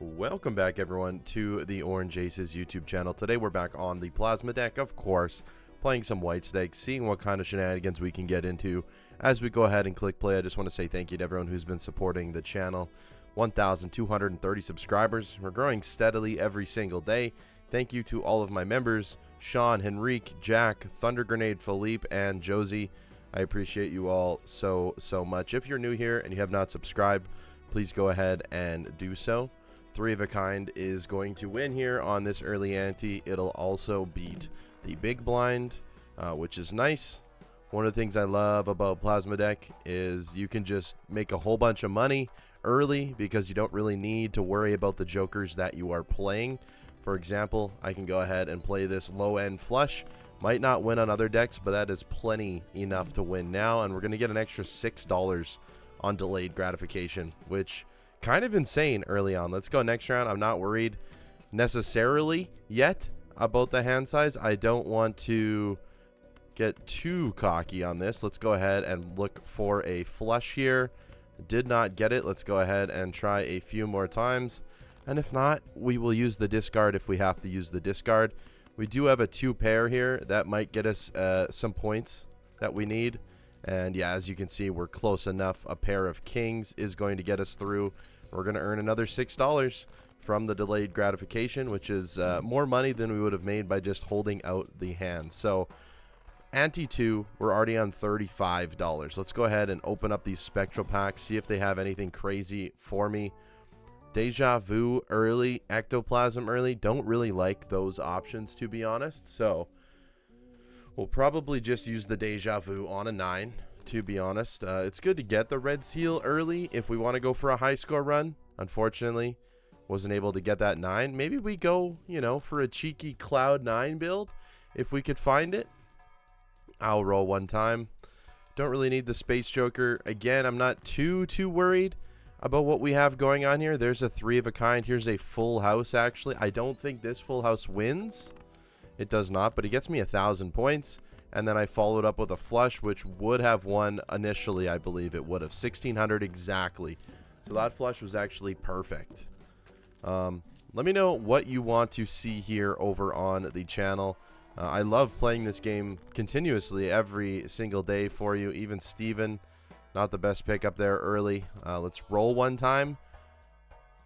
Welcome back, everyone, to the Orange Aces YouTube channel. Today we're back on the plasma deck, of course, playing some white stakes, seeing what kind of shenanigans we can get into. As we go ahead and click play, I just want to say thank you to everyone who's been supporting the channel. 1,230 subscribers. We're growing steadily every single day. Thank you to all of my members, Sean, Henrique, Jack, Thunder Grenade, Philippe, and Josie. I appreciate you all so much. If you're new here and you have not subscribed, please go ahead and do so. 3 of a kind is going to win here on this early ante. It'll also beat the big blind, which is nice. One of the things I love about plasma deck is you can just make a whole bunch of money early because you don't really need to worry about the jokers that you are playing. For example, I can go ahead and play this low end flush. Might not win on other decks, but that is plenty enough to win now, and we're going to get an extra $6 on delayed gratification, which kind of insane early on. Let's go next round. I'm not worried necessarily yet about the hand size. I don't want to get too cocky on this. Let's go ahead and look for a flush here. Did not get it. Let's go ahead and try a few more times, and if not, we will use the discard if we have to use the discard. We do have a 2 pair here that might get us some points that we need. And yeah, as you can see, we're close enough. A pair of kings is going to get us through. We're going to earn another $6 from the delayed gratification, which is more money than we would have made by just holding out the hand. So ante 2, we're already on $35. Let's go ahead and open up these spectral packs, see if they have anything crazy for me. Deja Vu early, Ectoplasm early. Don't really like those options, to be honest. So we'll probably just use the Deja Vu on a 9, to be honest. It's good to get the Red Seal early if we want to go for a high score run. Unfortunately, wasn't able to get that 9. Maybe we go, for a cheeky Cloud 9 build if we could find it. I'll roll one time. Don't really need the Space Joker. Again, I'm not too worried about what we have going on here. There's a 3 of a kind. Here's a full house, actually. I don't think this full house wins. It does not, but it gets me 1,000 points. And then I followed up with a flush, which would have won initially, I believe it would have. 1,600 exactly. So that flush was actually perfect. Let me know what you want to see here over on the channel. I love playing this game continuously every single day for you. Even Steven, not the best pick up there early. Let's roll one time.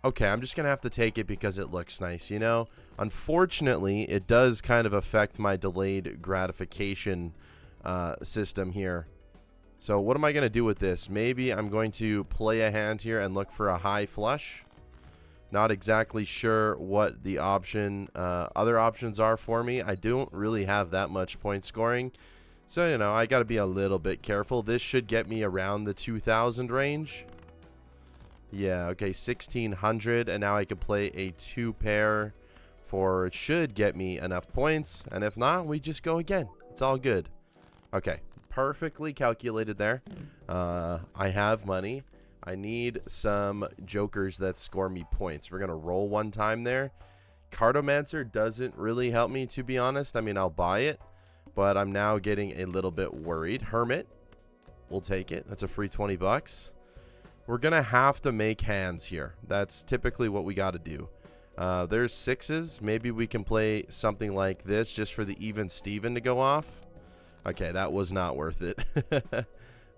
Okay, I'm just going to have to take it because it looks nice, Unfortunately, it does kind of affect my delayed gratification system here. So what am I going to do with this? Maybe I'm going to play a hand here and look for a high flush. Not exactly sure what the other options are for me. I don't really have that much point scoring. So, I got to be a little bit careful. This should get me around the 2,000 range. Yeah, okay, 1,600, and now I can play a 2 pair for, it should get me enough points, and if not, we just go again. It's all good. Okay, perfectly calculated there. I have money. I need some jokers that score me points. We're going to roll one time there. Cartomancer doesn't really help me, to be honest. I mean, I'll buy it, but I'm now getting a little bit worried. Hermit, we'll take it. That's a free 20 bucks. We're going to have to make hands here. That's typically what we got to do. There's 6s. Maybe we can play something like this just for the even Steven to go off. Okay, that was not worth it.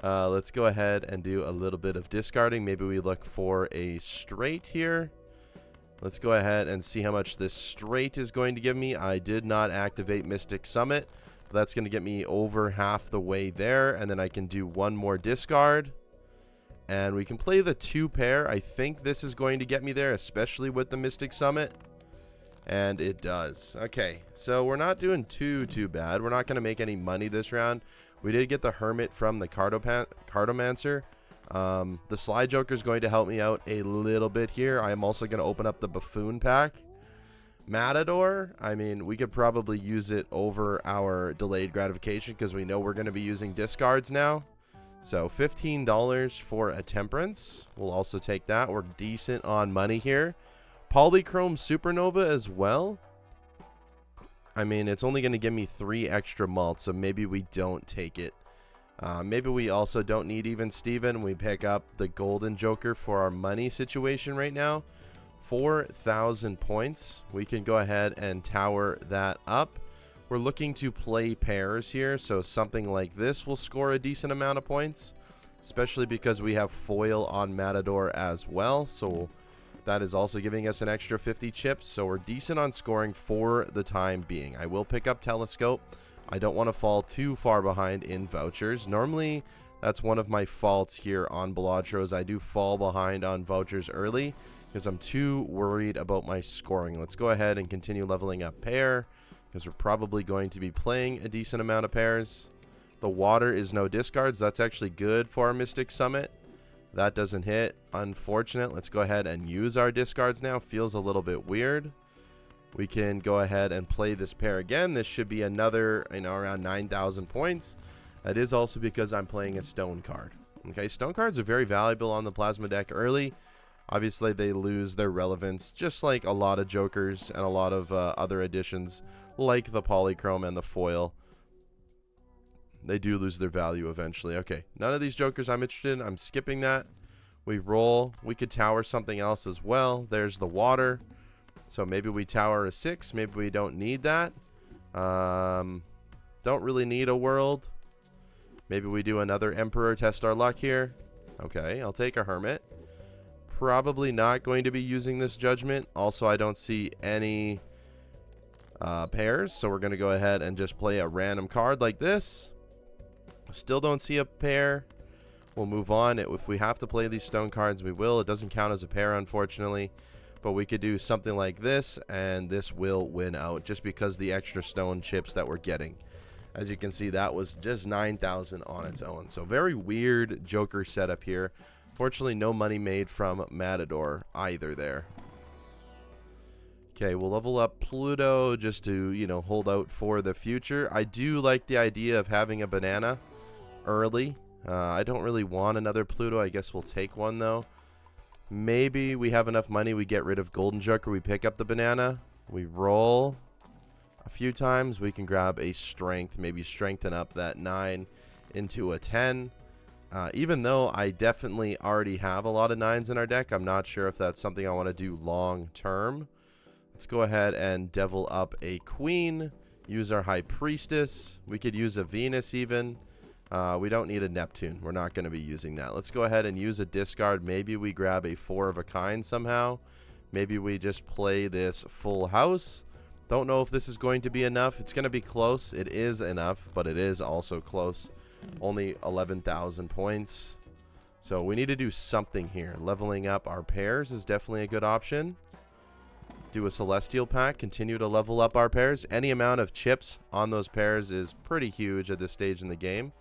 Let's go ahead and do a little bit of discarding. Maybe we look for a straight here. Let's go ahead and see how much this straight is going to give me. I did not activate Mystic Summit. That's going to get me over half the way there. And then I can do one more discard. And we can play the 2 pair. I think this is going to get me there, especially with the Mystic Summit. And it does. Okay, so we're not doing too bad. We're not going to make any money this round. We did get the Hermit from the Cartomancer. The Slide Joker is going to help me out a little bit here. I am also going to open up the Buffoon pack. Matador, I mean, we could probably use it over our delayed gratification because we know we're going to be using discards now. So $15 for a Temperance. We'll also take that. We're decent on money here. Polychrome Supernova as well. I mean, it's only going to give me 3 extra malts, so maybe we don't take it. Maybe we also don't need even Steven. We pick up the Golden Joker for our money situation right now. 4,000 points. We can go ahead and tower that up. We're looking to play pairs here, so something like this will score a decent amount of points, especially because we have foil on Matador as well, so that is also giving us an extra 50 chips, so we're decent on scoring for the time being. I will pick up Telescope. I don't want to fall too far behind in vouchers. Normally, that's one of my faults here on Balatros. I do fall behind on vouchers early because I'm too worried about my scoring. Let's go ahead and continue leveling up pair, because we're probably going to be playing a decent amount of pairs. The water is no discards. That's actually good for our Mystic Summit. That doesn't hit. Unfortunate. Let's go ahead and use our discards now. Feels a little bit weird. We can go ahead and play this pair again. This should be another, around 9,000 points. That is also because I'm playing a stone card. Okay, stone cards are very valuable on the plasma deck early. Obviously, they lose their relevance, just like a lot of jokers and a lot of other additions, like the polychrome and the foil. They do lose their value eventually. Okay, none of these jokers I'm interested in. I'm skipping that. We roll. We could tower something else as well. There's the water. So maybe we tower a 6. Maybe we don't need that. Don't really need a world. Maybe we do another Emperor, test our luck here. Okay, I'll take a Hermit. Probably not going to be using this Judgment. Also, I don't see any pairs, so we're going to go ahead and just play a random card like this. Still don't see a pair. We'll move on. If we have to play these stone cards, we will. It doesn't count as a pair, unfortunately. But we could do something like this, and this will win out just because the extra stone chips that we're getting. As you can see, that was just 9,000 on its own. So very weird Joker setup here. Fortunately, no money made from Matador either there. Okay, we'll level up Pluto just to, hold out for the future. I do like the idea of having a banana early. I don't really want another Pluto. I guess we'll take one, though. Maybe we have enough money, we get rid of Golden Joker, we pick up the banana, we roll a few times, we can grab a strength, maybe strengthen up that 9 into a 10. Even though I definitely already have a lot of 9s in our deck, I'm not sure if that's something I want to do long term. Let's go ahead and devil up a Queen, use our High Priestess, we could use a Venus even. We don't need a Neptune. We're not going to be using that. Let's go ahead and use a discard. Maybe we grab a 4 of a kind somehow. Maybe we just play this full house. Don't know if this is going to be enough. It's going to be close. It is enough, but it is also close. Only 11,000 points. So we need to do something here. Leveling up our pairs is definitely a good option. Do a Celestial Pack. Continue to level up our pairs. Any amount of chips on those pairs is pretty huge at this stage in the game.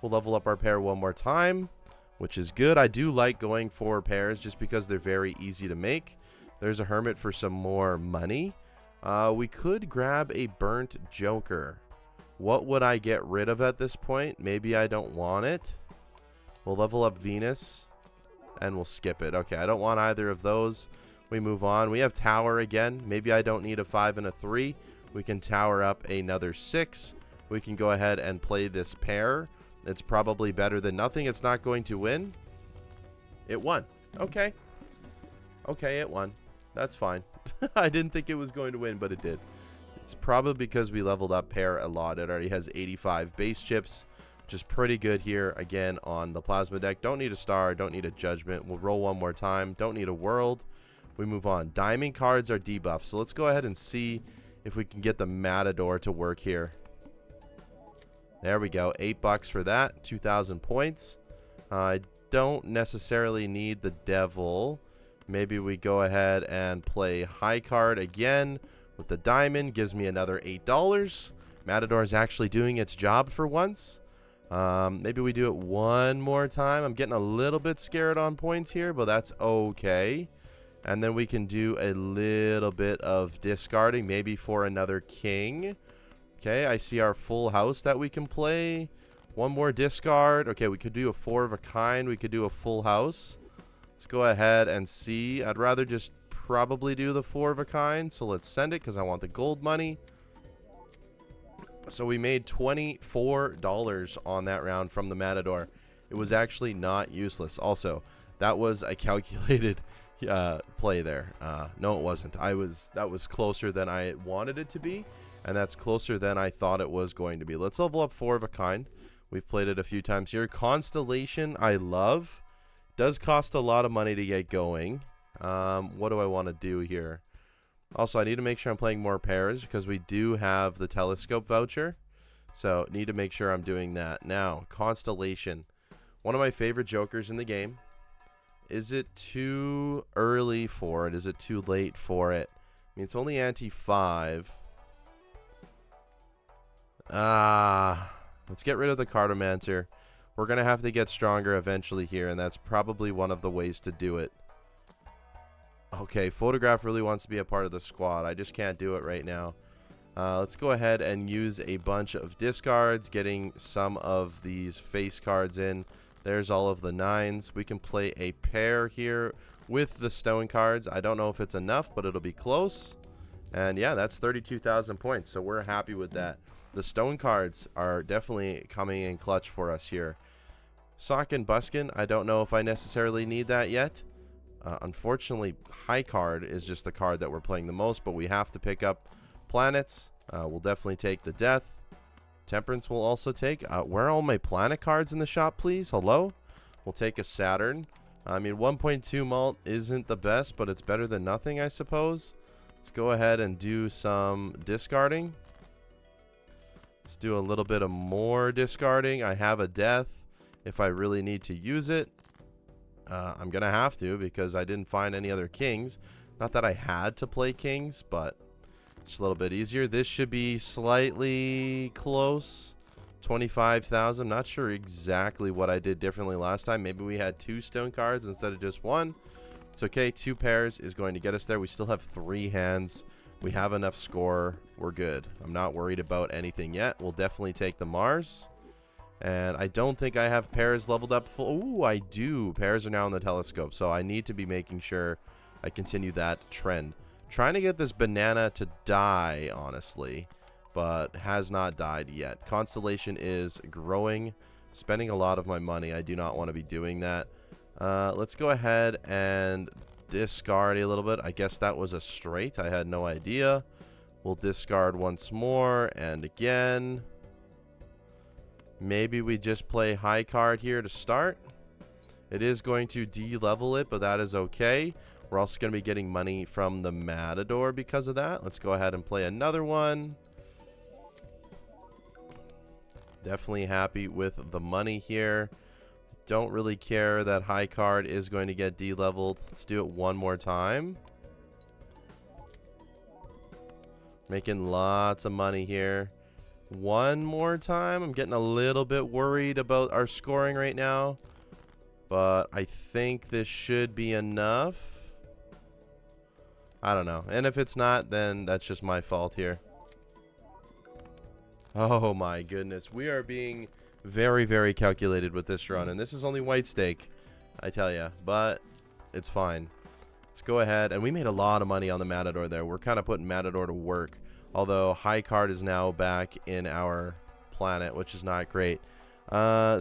We'll level up our pair one more time, which is good. I do like going for pairs just because they're very easy to make. There's a Hermit for some more money. We could grab a Burnt Joker. What would I get rid of at this point? Maybe I don't want it. We'll level up Venus, and we'll skip it. Okay, I don't want either of those. We move on. We have Tower again. Maybe I don't need a 5 and a 3. We can tower up another 6. We can go ahead and play this pair. It's probably better than nothing. It's not going to win. It won. Okay. Okay, it won. That's fine. I didn't think it was going to win, but it did. It's probably because we leveled up pair a lot. It already has 85 base chips, which is pretty good here, again, on the plasma deck. Don't need a star. Don't need a judgment. We'll roll one more time. Don't need a world. We move on. Diamond cards are debuffed. So let's go ahead and see if we can get the Matador to work here. There we go. $8 for that. 2,000 points. I don't necessarily need the Devil. Maybe we go ahead and play high card again with the diamond. Gives me another $8. Matador is actually doing its job for once. Maybe we do it one more time. I'm getting a little bit scared on points here, but that's okay. And then we can do a little bit of discarding, maybe for another king. Okay, I see our full house that we can play. One more discard. Okay, we could do a 4 of a kind. We could do a full house. Let's go ahead and see. I'd rather just probably do the 4 of a kind. So let's send it because I want the gold money. So we made $24 on that round from the Matador. It was actually not useless. Also, that was a calculated play there. No, it wasn't. That was closer than I wanted it to be, and that's closer than I thought it was going to be. Let's level up 4 of a kind. We've played it a few times here. Constellation, I love. Does cost a lot of money to get going. What do I want to do here? Also, I need to make sure I'm playing more pairs because we do have the telescope voucher. So, need to make sure I'm doing that. Now, Constellation. One of my favorite jokers in the game. Is it too early for it? Is it too late for it? I mean, it's only anti-5. Let's get rid of the Cartomancer. We're going to have to get stronger eventually here, and that's probably one of the ways to do it. Okay, Photograph really wants to be a part of the squad. I just can't do it right now. Let's go ahead and use a bunch of discards, getting some of these face cards in. There's all of the 9s. We can play a pair here with the stone cards. I don't know if it's enough, but it'll be close. And yeah, that's 32,000 points, so we're happy with that. The stone cards are definitely coming in clutch for us here. Sock and Buskin, I don't know if I necessarily need that yet. Unfortunately, High card is just the card that we're playing the most, but we have to pick up planets. We'll definitely take the Death. Temperance will also take. Where are all my planet cards in the shop, please? Hello? We'll take a Saturn. I mean, 1.2 malt isn't the best, but it's better than nothing, I suppose. Let's go ahead and do some discarding. Let's do a little bit of more discarding. I have a Death if I really need to use it. I'm going to have to because I didn't find any other kings. Not that I had to play kings, but just a little bit easier. This should be slightly close. 25,000. Not sure exactly what I did differently last time. Maybe we had 2 stone cards instead of just 1. It's okay. 2 pairs is going to get us there. We still have 3 hands. We have enough score. We're good. I'm not worried about anything yet. We'll definitely take the Mars. And I don't think I have pairs leveled up full. Ooh, I do. Pairs are now in the telescope. So I need to be making sure I continue that trend. Trying to get this banana to die, honestly. But has not died yet. Constellation is growing. Spending a lot of my money. I do not want to be doing that. Let's go ahead and discard a little bit. I guess that was a straight. I had no idea. We'll discard once more and again. Maybe we just play high card here to start. It is going to de-level it, but that is okay. We're also going to be getting money from the Matador because of that. Let's go ahead and play another one. Definitely happy with the money here. Don't really care that high card is going to get de-leveled. Let's do it one more time. Making lots of money here. One more time. I'm getting a little bit worried about our scoring right now, but I think this should be enough. I don't know. And if it's not, then that's just my fault here. Oh my goodness. We are being very, very calculated with this run, and this is only white stake, I tell you, but it's fine. Let's go ahead, and we made a lot of money on the Matador there. We're kind of putting Matador to work. Although high card is now back in our planet, which is not great.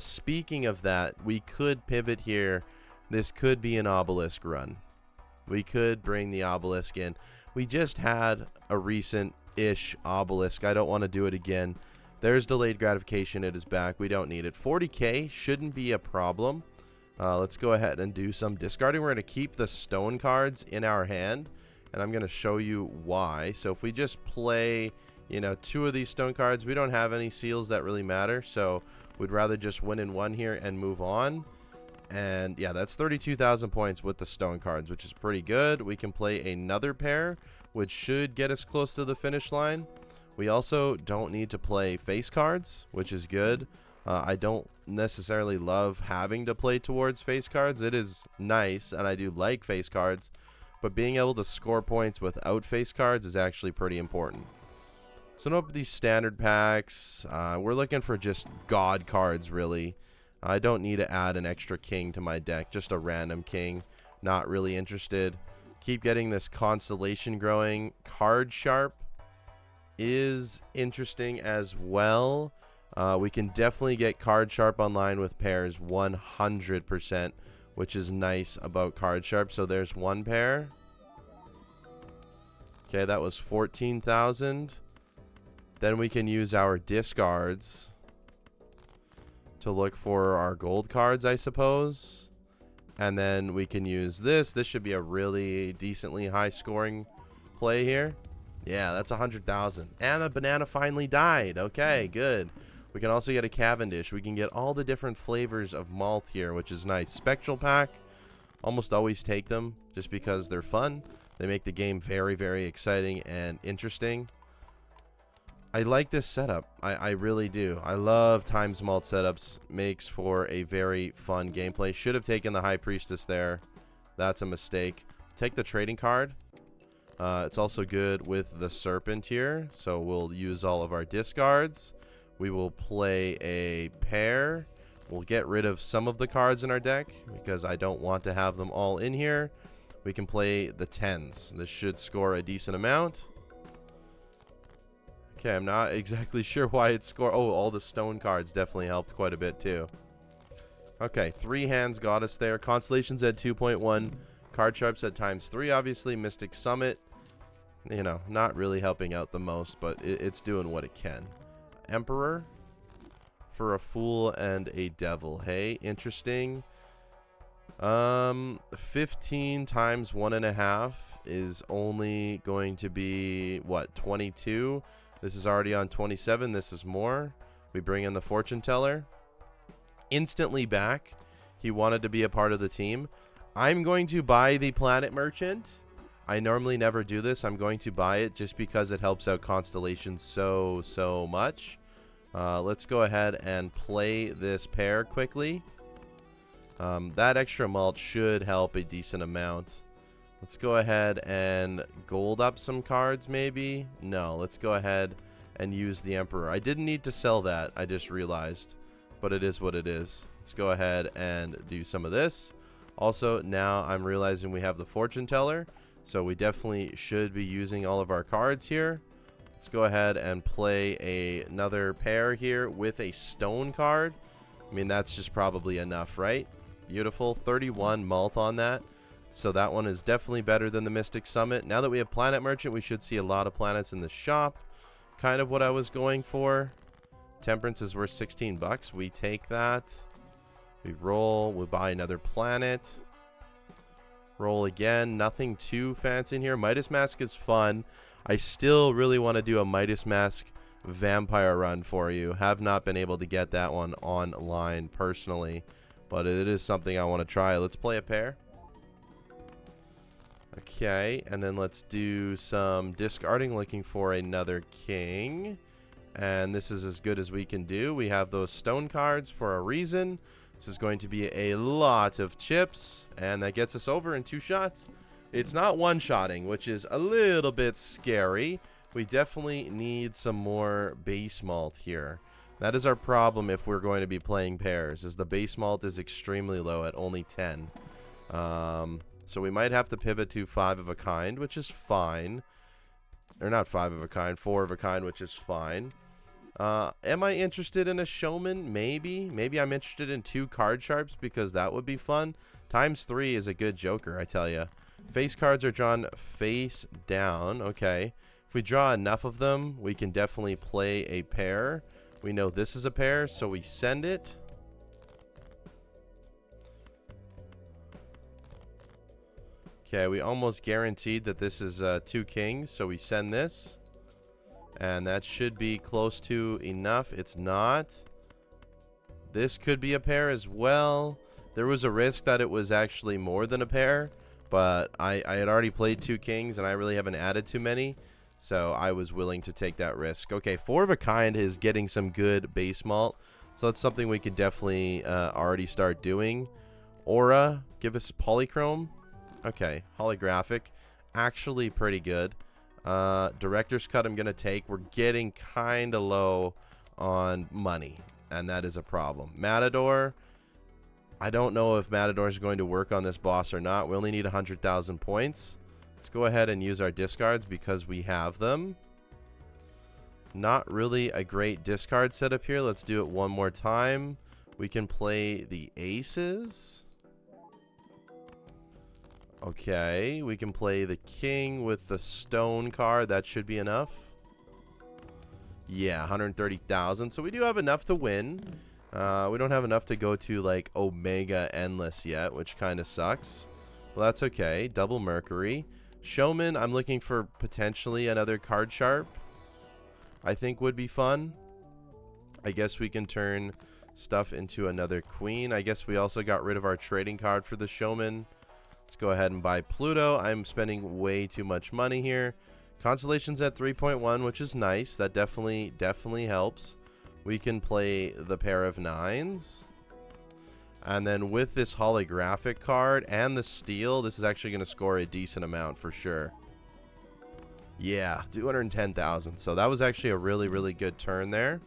Speaking of that, we could pivot here. This could be an obelisk run. We could bring the obelisk in. We just had a recent-ish obelisk. I don't want to do it again. There's delayed gratification. It is back. We don't need it. 40k shouldn't be a problem. Let's go ahead and do some discarding. We're going to keep the stone cards in our hand. And I'm going to show you why. So if we just play, you know, 2 of these stone cards, we don't have any seals that really matter. So we'd rather just win in 1 here and move on. And yeah, that's 32,000 points with the stone cards, which is pretty good. We can play another pair, which should get us close to the finish line. We also don't need to play face cards, which is good. I don't necessarily love having to play towards face cards. It is nice, and I do like face cards. But being able to score points without face cards is actually pretty important. So open these standard packs. We're looking for just god cards, really. I don't need to add an extra king to my deck. Just a random king. Not really interested. Keep getting this constellation growing. Card sharp is interesting as well. We can definitely get card sharp online with pairs 100%. which is nice about card sharp. So there's one pair. Okay, that was 14,000. Then we can use our discards to look for our gold cards, I suppose. And then we can use this. This should be a really decently high scoring play here. Yeah, that's 100,000. And the banana finally died. Okay, good. We can also get a Cavendish. We can get all the different flavors of malt here, which is nice. Spectral pack. Almost always take them just because they're fun. They make the game very, very exciting and interesting. I like this setup. I really do. I love Times Malt setups. Makes for a very fun gameplay. Should have taken the High Priestess there. That's a mistake. Take the trading card. It's also good with the Serpent here. So we'll use all of our discards. We will play a pair. We'll get rid of some of the cards in our deck because I don't want to have them all in here. We can play the 10s. This should score a decent amount. Okay, I'm not exactly sure why it scored. Oh, all the stone cards definitely helped quite a bit too. Okay, 3 hands got us there. Constellations at 2.1. Card sharps at ×3, obviously. Mystic Summit, you know, not really helping out the most, but it's doing what it can. Emperor for a Fool and a Devil. Hey, interesting. 15 times 1.5 is only going to be, what, 22? This is already on 27. This is more. We bring in the Fortune Teller. Instantly back. He wanted to be a part of the team. I'm going to buy the Planet Merchant. I normally never do this. I'm going to buy it just because it helps out Constellations so much. Let's go ahead and play this pair quickly. That extra malt should help a decent amount. Let's go ahead and gold up some cards maybe. No, let's go ahead and use the Emperor. I didn't need to sell that, I just realized, but it is what it is. Let's go ahead and do some of this. Also, now I'm realizing we have the Fortune Teller, so we definitely should be using all of our cards here. Let's go ahead and play another pair here with a stone card. I mean, that's just probably enough, right? Beautiful. 31 malt on that. So that one is definitely better than the Mystic Summit. Now that we have Planet Merchant, we should see a lot of planets in the shop. Kind of what I was going for. Temperance is worth 16 bucks. We take that. We roll. We buy another planet. Roll again. Nothing too fancy in here. Midas Mask is fun. I still really want to do a Midas Mask vampire run for you. Have not been able to get that one online personally, but it is something I want to try. Let's play a pair. Okay, and then let's do some discarding, looking for another king. And this is as good as we can do. We have those stone cards for a reason. This is going to be a lot of chips, and that gets us over in 2 shots. It's not one-shotting, which is a little bit scary. We definitely need some more base malt here. That is our problem if we're going to be playing pairs, is the base malt is extremely low at only 10. So we might have to pivot to 5 of a kind, which is fine. Or not 5 of a kind, 4 of a kind, which is fine. Am I interested in a showman? Maybe. Maybe I'm interested in 2 card sharps because that would be fun. ×3 is a good joker, I tell you. Face cards are drawn face down. Okay. If we draw enough of them, we can definitely play a pair. We know this is a pair, so we send it. Okay, we almost guaranteed that this is 2 kings, so we send this. And that should be close to enough. It's not. This could be a pair as well. There was a risk that it was actually more than a pair, but I had already played 2 kings, and I really haven't added too many, so I was willing to take that risk. Okay, 4 of a kind is getting some good base malt, so that's something we could definitely already start doing. Aura, give us polychrome. Okay, holographic, actually pretty good. Director's cut I'm going to take. We're getting kind of low on money, and that is a problem. Matador, I don't know if Matador is going to work on this boss or not. We only need 100,000 points. Let's go ahead and use our discards because we have them. Not really a great discard setup here. Let's do it one more time. We can play the aces. Okay, we can play the king with the stone card. That should be enough. Yeah, 130,000. So we do have enough to win. We don't have enough to go to like Omega Endless yet, which kind of sucks. Well, that's okay. Double Mercury. Showman, I'm looking for potentially another card sharp. I think would be fun. I guess we can turn stuff into another queen. I guess we also got rid of our trading card for the showman. Let's go ahead and buy Pluto. I'm spending way too much money here. Constellation's at 3.1, which is nice. That definitely helps. We can play the pair of nines. And then with this holographic card and the steel, this is actually going to score a decent amount for sure. Yeah, 210,000. So that was actually a really good turn there.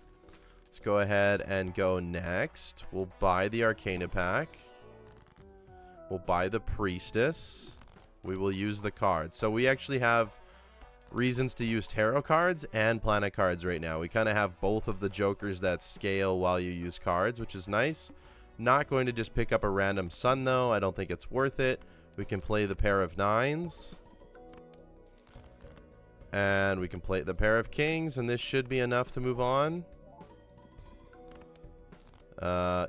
Let's go ahead and go next. We'll buy the Arcana pack. We'll buy the Priestess. We will use the cards. So we actually have reasons to use tarot cards and planet cards right now. We kind of have both of the jokers that scale while you use cards, which is nice. Not going to just pick up a random sun, though. I don't think it's worth it. We can play the pair of nines. And we can play the pair of kings, and this should be enough to move on.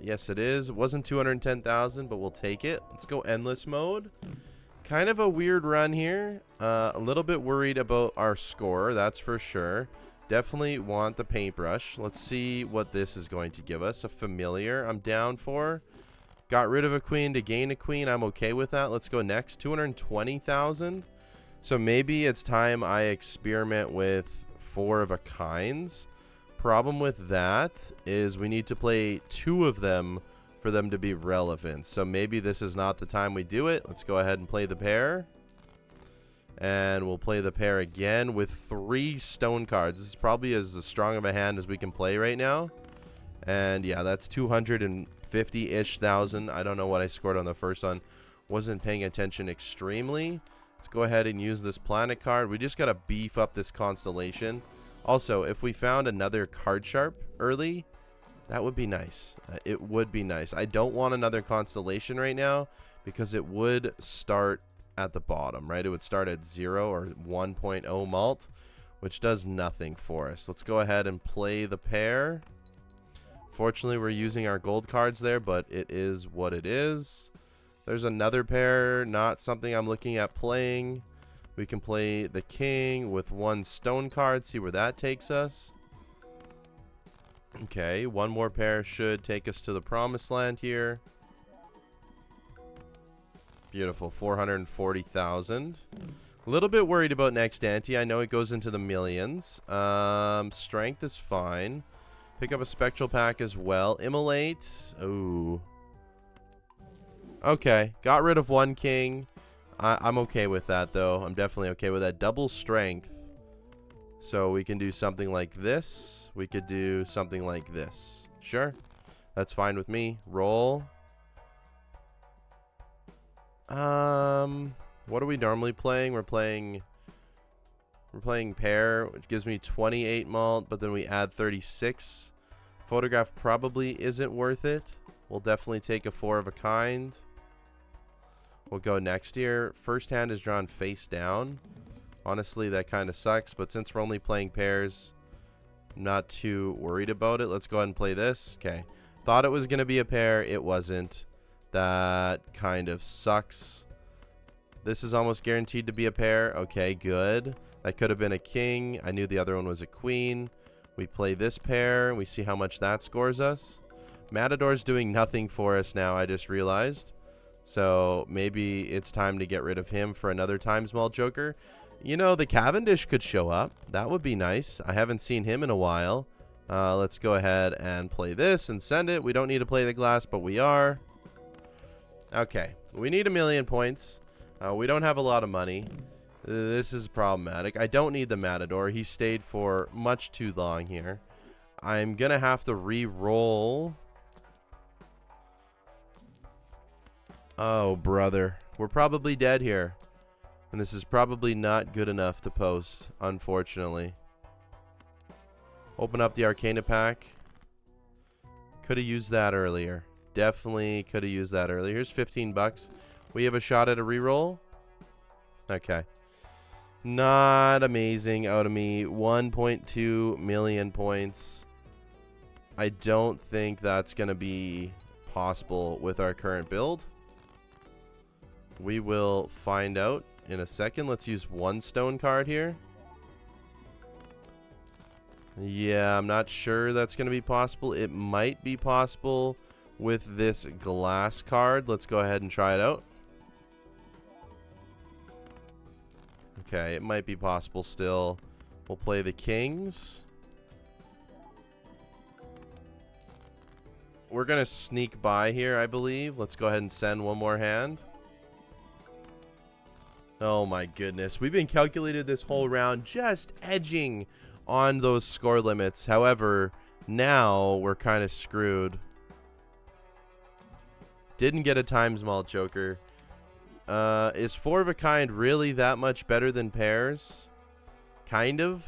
Yes, it is. It wasn't 210,000, but we'll take it. Let's go endless mode. Kind of a weird run here. A little bit worried about our score, that's for sure. Definitely want the paintbrush. Let's see what this is going to give us. A familiar I'm down for. Got rid of a queen to gain a queen. I'm okay with that. Let's go next. 220,000. So maybe it's time I experiment with 4 of a kinds. Problem with that is we need to play 2 of them for them to be relevant. So maybe this is not the time we do it. Let's go ahead and play the pair. And we'll play the pair again with 3 stone cards. This is probably as strong of a hand as we can play right now. And yeah, that's 250-ish thousand. I don't know what I scored on the first one. Wasn't paying attention extremely. Let's go ahead and use this planet card. We just got to beef up this constellation. Also, if we found another card sharp early, that would be nice. It would be nice. I don't want another constellation right now because it would start at the bottom, right? It would start at 0 or 1.0 malt, which does nothing for us. Let's go ahead and play the pair. Fortunately, we're using our gold cards there, but it is what it is. There's another pair, not something I'm looking at playing. We can play the king with 1 stone card, see where that takes us. Okay, 1 more pair should take us to the promised land here. Beautiful, 440,000. A little bit worried about next ante. I know it goes into the millions. Strength is fine. Pick up a spectral pack as well. Immolate. Ooh. Okay, got rid of 1 king. I'm okay with that, though. I'm definitely okay with that. Double strength. So we can do something like this. We could do something like this. Sure. That's fine with me. Roll. What are we normally playing? We're playing pair, which gives me 28 malt, but then we add 36. Photograph probably isn't worth it. We'll definitely take a 4 of a kind. We'll go next here. First hand is drawn face down. Honestly, that kind of sucks, but since we're only playing pairs, I'm not too worried about it. Let's go ahead and play this. Okay. Thought it was going to be a pair. It wasn't. That kind of sucks. This is almost guaranteed to be a pair. Okay, good. That could have been a king. I knew the other one was a queen. We play this pair. We see how much that scores us. Matador's doing nothing for us now, I just realized. So maybe it's time to get rid of him for another Times Mall Joker. You know, the Cavendish could show up. That would be nice. I haven't seen him in a while. Let's go ahead and play this and send it. We don't need to play the glass, but we are. Okay. We need 1,000,000 points. We don't have a lot of money. This is problematic. I don't need the Matador. He stayed for much too long here. I'm going to have to re-roll. Oh, brother. We're probably dead here. And this is probably not good enough to post, unfortunately. Open up the Arcana pack. Could have used that earlier. Definitely could have used that earlier. Here's 15 bucks. We have a shot at a reroll. Okay. Not amazing out of me. 1.2 million points. I don't think that's going to be possible with our current build. We will find out in a second. Let's use one stone card here. Yeah, I'm not sure that's going to be possible. It might be possible with this glass card. Let's go ahead and try it out. Okay, it might be possible still. We'll play the kings. We're going to sneak by here, I believe. Let's go ahead and send one more hand. Oh my goodness. We've been calculated this whole round, just edging on those score limits. However, now we're kind of screwed. Didn't get a times malt joker. Is 4 of a kind really that much better than pairs? Kind of.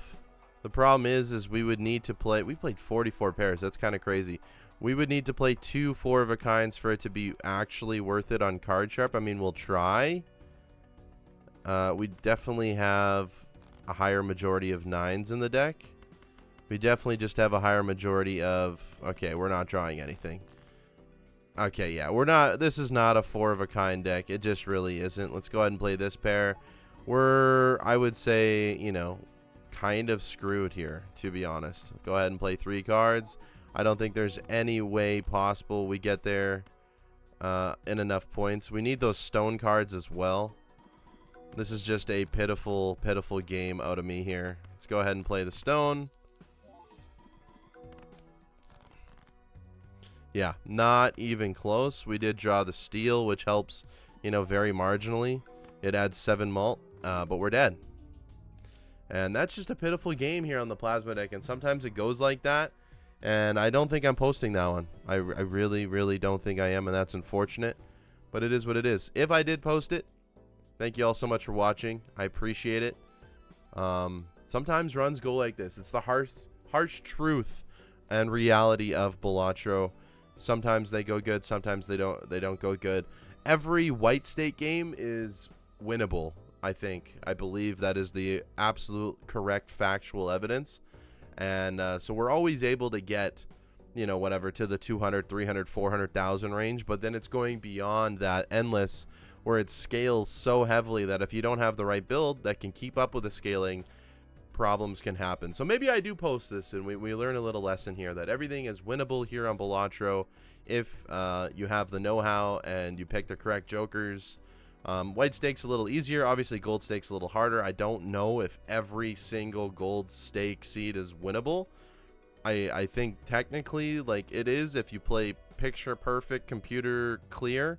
The problem is we would need to play. We played 44 pairs. That's kind of crazy. We would need to play 2 4 of a kinds for it to be actually worth it on card sharp. I mean, we'll try. We definitely have a higher majority of 9s in the deck. We definitely just have a higher majority of... Okay, we're not drawing anything. Okay, yeah, we're not... This is not a 4 of a kind deck. It just really isn't. Let's go ahead and play this pair. We're, I would say, you know, kind of screwed here, to be honest. Go ahead and play 3 cards. I don't think there's any way possible we get there in enough points. We need those stone cards as well. This is just a pitiful, pitiful game out of me here. Let's go ahead and play the stone. Yeah, not even close. We did draw the steel, which helps, you know, very marginally. It adds 7 malt, but we're dead. And that's just a pitiful game here on the plasma deck, and sometimes it goes like that. And I don't think I'm posting that one. I really, really don't think I am, and that's unfortunate. But it is what it is. If I did post it, thank you all so much for watching. I appreciate it. Sometimes runs go like this. It's the harsh truth and reality of Balatro. Sometimes they go good. Sometimes they don't go good. Every white stake game is winnable, I think. I believe that is the absolute correct factual evidence. And so we're always able to get, you know, whatever, to the 200, 300, 400,000 range. But then it's going beyond that endless, where it scales so heavily that if you don't have the right build that can keep up with the scaling, problems can happen. So maybe I do post this and we learn a little lesson here that everything is winnable here on Balatro if you have the know-how and you pick the correct jokers. White stake's a little easier. Obviously, gold stake's a little harder. I don't know if every single gold stake seed is winnable. I think technically, like, it is if you play picture perfect, computer clear.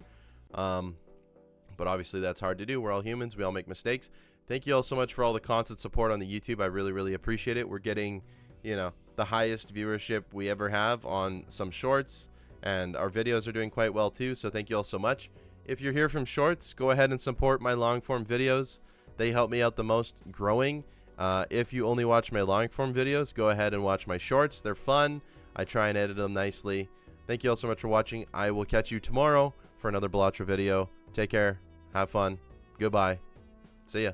But obviously that's hard to do. We're all humans. We all make mistakes. Thank you all so much for all the constant support on the YouTube. I really, really appreciate it. We're getting, you know, the highest viewership we ever have on some shorts, and our videos are doing quite well too. So thank you all so much. If you're here from shorts, go ahead and support my long form videos. They help me out the most growing. If you only watch my long form videos, go ahead and watch my shorts. They're fun. I try and edit them nicely. Thank you all so much for watching. I will catch you tomorrow for another Balatro video. Take care. Have fun. Goodbye. See ya.